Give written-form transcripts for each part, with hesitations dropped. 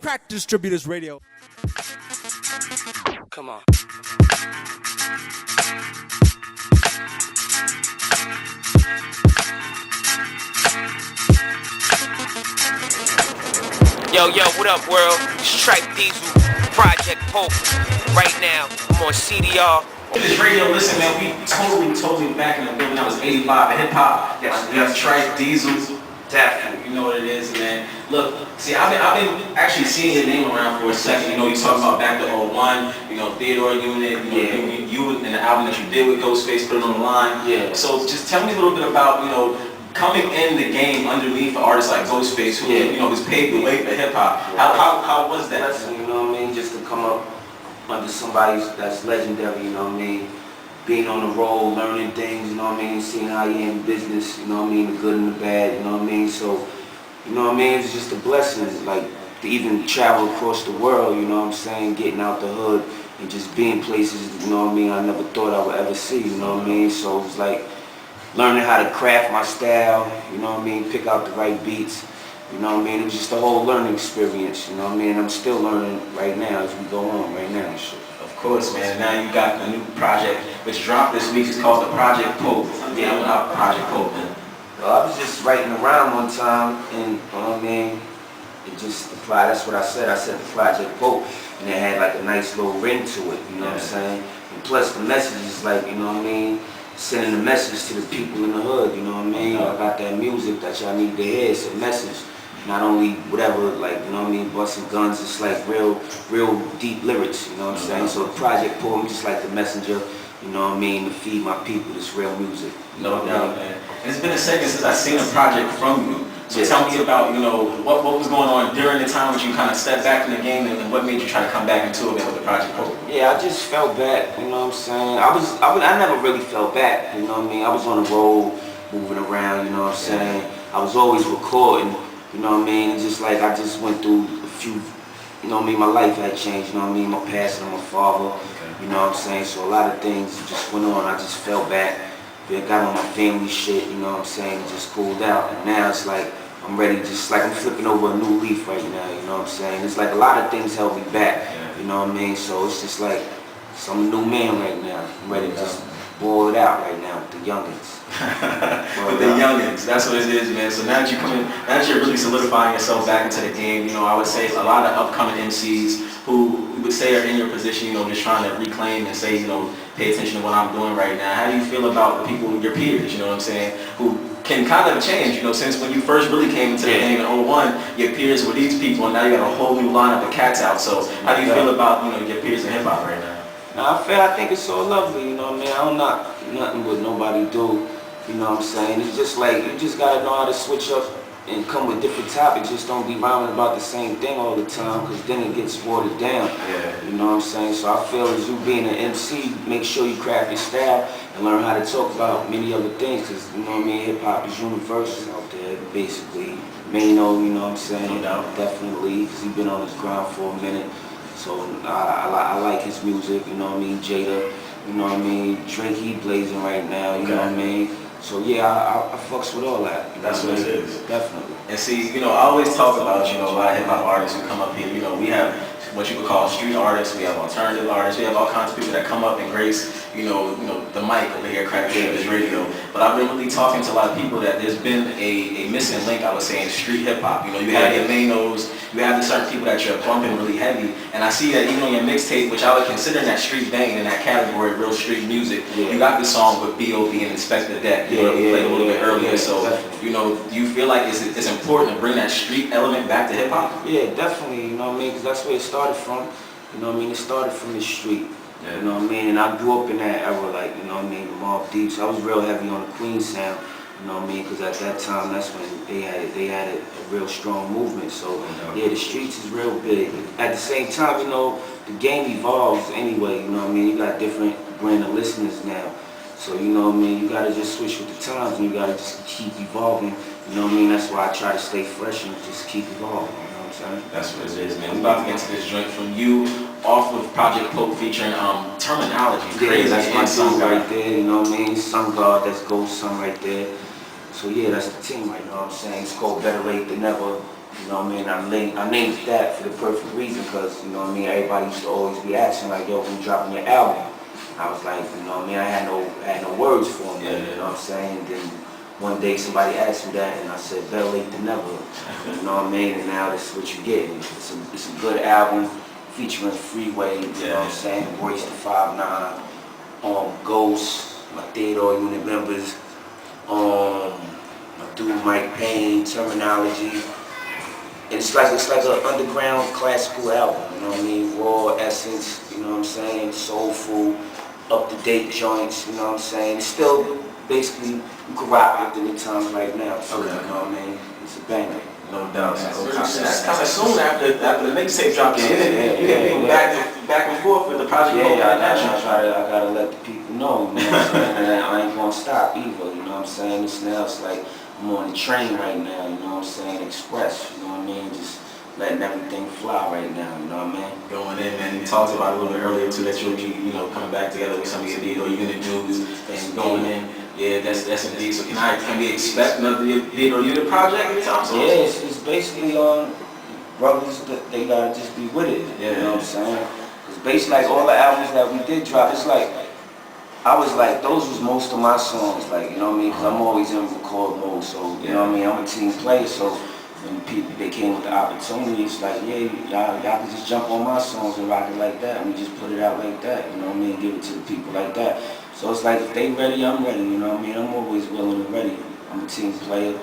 Crack Distributors Radio. Come on. Yo, what up, world? It's Trife Diesel, Project Pope. Right now, I'm on CDR. This radio, listen, man, we totally back in the building. That was 85, the hip-hop. Yes, Trife Diesel. Definitely, you know what it is, man. Look, see, I've been actually seeing your name around for a second. You know, you talking about back to 01, you know, Theodore Unit, you and the album that you did with Ghostface, Put It On The Line. Yeah. So just tell me a little bit about, you know, coming in the game underneath artists like Ghostface, who, you know, has paved the way for hip-hop. How was that? Listen, you know what I mean? Just to come up under somebody that's legendary, you know what I mean? Being on the road, learning things, you know what I mean? Seeing how you in business, you know what I mean? The good and the bad, you know what I mean? So, you know what I mean? It's just a blessing, like, to even travel across the world, you know what I'm saying? Getting out the hood and just being places, you know what I mean? I never thought I would ever see, you know what I mean? So it's like learning how to craft my style, you know what I mean? Pick out the right beats, you know what I mean? It was just a whole learning experience, you know what I mean? I'm still learning right now as we go on right now and shit. Of course, man. Now you got a new project which dropped this week. It's called the Project Pope. Yeah, about Project Pope, man. Well, I was just writing around one time, and you know what I mean? It just applied. That's what I said. I said the Project Pope, and it had like a nice little ring to it. You know what I'm saying? And plus the message is like, you know what I mean? Sending a message to the people in the hood. You know what I mean? I got that music that y'all need to hear. It's a message. Not only whatever, like, you know what I mean, busting guns, it's like real deep lyrics, you know what I'm saying? So the Project Poem, just like the messenger, you know what I mean, to feed my people this real music. No doubt, man. And it's been a second since I've seen a project from you. So tell me about, you know, what was going on during the time when you kind of stepped back in the game, and what made you try to come back into it with the Project Pope? Yeah, I just felt back, you know what I'm saying? I never really felt back, you know what I mean? I was on the road, moving around, you know what I'm saying? I was always recording. You know what I mean? It's just like I just went through a few, you know what I mean? My life had changed, you know what I mean? My passing of my father, you know what I'm saying? So a lot of things just went on. I just fell back, got on my family shit, you know what I'm saying? Just cooled out. And now it's like I'm ready, just like I'm flipping over a new leaf right now, you know what I'm saying? It's like a lot of things held me back, you know what I mean? So it's just like some new man right now. I'm ready to just boil it out right now with the youngins. With the youngins, that's what it is, man. So now that you're really solidifying yourself back into the game, you know, I would say a lot of upcoming MCs who we would say are in your position, you know, just trying to reclaim and say, you know, pay attention to what I'm doing right now. How do you feel about the people, your peers, you know what I'm saying, who can kind of change, you know, since when you first really came into the game in 01, your peers were these people, and now you got a whole new lineup of cats out. So how do you feel about, you know, your peers in hip hop right now? I think it's so lovely, you know what I mean? I don't knock nothing what nobody do, you know what I'm saying? It's just like, you just gotta know how to switch up and come with different topics. Just don't be rhyming about the same thing all the time, because then it gets watered down, you know what I'm saying? So I feel as you being an MC, make sure you craft your style and learn how to talk about many other things, because, you know what I mean, hip hop is universal out there, basically. Mano, you know what I'm saying? Definitely, because he's been on his ground for a minute. So I like his music, you know what I mean? Jada, you know what I mean? Drink, he blazing right now, you know what I mean? So yeah, I fucks with all that. That's what it is. Definitely. And see, you know, I always talk about, you know, a lot of hip hop artists who come up here. You know, we have what you would call street artists, we have alternative artists, we have all kinds of people that come up and grace, you know, the mic over here, Crack Distributors Radio. But I've been really talking to a lot of people that there's been a missing link, I would say, in street hip hop. You know, you have your Manos, you have the certain people that you're bumping really heavy, and I see that even on your mixtape, which I would consider in that street banging, in that category, real street music, you got the song with B.O.B. and Inspect the Deck, you know, we played a little bit earlier. So, you know, do you feel like it's important to bring that street element back to hip hop? Yeah, definitely, you know what I mean, because that's where it started from. You know what I mean? It started from the street. You know what I mean? And I grew up in that era, like, you know what I mean, the Mobb Deep. So I was real heavy on the Queen sound, you know what I mean? Because at that time, that's when they had a real strong movement. So yeah, the streets is real big. At the same time, you know, the game evolves anyway, you know what I mean? You got different brand of listeners now. So, you know what I mean, you gotta just switch with the times, and you gotta just keep evolving. You know what I mean? That's why I try to stay fresh and just keep evolving. That's what it is, man. We're about to get into this joint from you, off with Project Pope featuring Terminology. Yeah, that's my song right there, you know what I mean? Sun God, that's Ghost Sun right there. So yeah, that's the team right now, I'm saying. It's called Better Late Than Never. You know what I mean? I named it that for the perfect reason, because, you know what I mean, everybody used to always be asking, like, yo, when you dropping your album? I was like, you know what I mean, I had no words for him, you know what I'm saying? Then one day somebody asked me that, and I said, better late than never. You know what I mean? And now this is what you're getting. It's a good album featuring Freeway, you know what I'm saying? Royce the 5'9", Ghost, my Theodore Unit members, my dude Mike Payne, Terminology. And it's like an underground classical album, you know what I mean? Raw essence, you know what I'm saying? Soulful, up-to-date joints, you know what I'm saying? It's still basically, you can rock with it anytime right now. So, you know what I mean? It's a banger. No doubt. That's kind of soon after the mixtape dropped. You hit people back and forth with the project. I gotta let the people know, you know what I'm saying? And I ain't gonna stop either, you know what I'm saying? It's like I'm on the train right now, you know what I'm saying? Express, you know what I mean? Just letting everything fly right now, you know what I mean? Going in, man. You talked about a little bit earlier too that you'll be, you know, coming back together with some of your Theodore Unit dudes and going in. Yeah, that's indeed. So can we expect another Theodore Unit project anytime soon? Yeah, it's basically brothers that they gotta just be with it. You know what I'm saying? Cause basically like all the albums that we did drop, it's like I was like those was most of my songs, like, you know what I mean? Cause I'm always in record mode, so you know what I mean. I'm a team player, so when people they came with the opportunity, it's like y'all can just jump on my songs and rock it like that, and we just put it out like that. You know what I mean? Give it to the people like that. So it's like if they ready, I'm ready, you know what I mean? I'm always willing and ready. I'm a team player,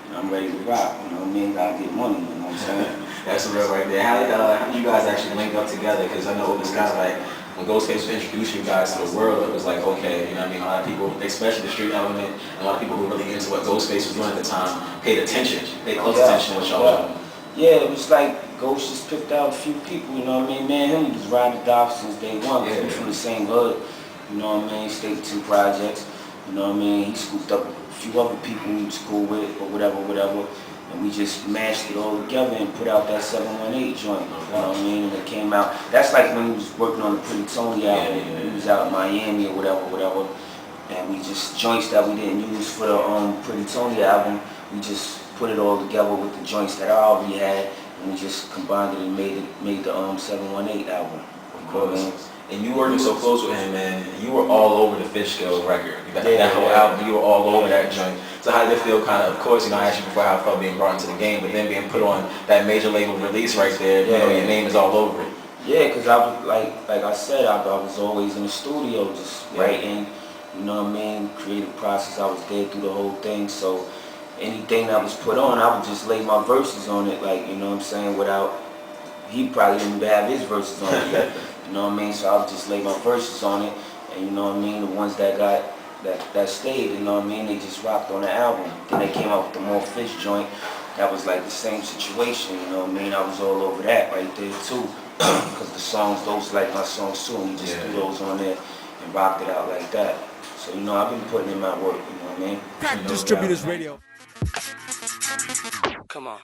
and I'm ready to rock, you know what I mean? Gotta get money, you know what I'm saying? That's the real right there. How did you guys actually link up together? Because I know it was kind of like, when Ghostface introduced you guys to the world, it was like, okay, you know what I mean? A lot of people, especially the street element, and a lot of people who were really into what Ghostface was doing at the time, paid attention, paid close attention to what y'all was doing. Yeah, it was like Ghost just picked out a few people, you know what I mean? Man, him was riding the dock since day one. We from the same hood. You know what I mean? State 2 projects. You know what I mean? He scooped up a few other people he was cool with or whatever. And we just mashed it all together and put out that 718 joint. You know what I mean? And it came out. That's like when he was working on the Pretty Tony album. He was out in Miami or whatever. And we just, joints that we didn't use for the Pretty Tony album, we just put it all together with the joints that I already had. And we just combined it and made the 718 album. Of course. And you working so close with him, man, you were all over the Fishkill record. That whole album, you were all over that joint. So how did it feel kind of course, you know, I asked you before how it felt being brought into the game, but then being put on that major label release right there, you know, your name is all over it. Yeah, because I was, like I said, I was always in the studio just writing, you know what I mean, creative process, I was there through the whole thing, so anything that was put on, I would just lay my verses on it, like, you know what I'm saying, without, he probably didn't even have his verses on it yet. You know what I mean? So I would just lay my verses on it, and you know what I mean? The ones that got, that stayed, you know what I mean? They just rocked on the album. Then they came out with the More Fish joint. That was like the same situation, you know what I mean? I was all over that right there too. Because the songs, those like my songs too, and we just threw those on there and rocked it out like that. So, you know, I've been putting in my work, you know what I mean? Crack Distributors Radio. Come on.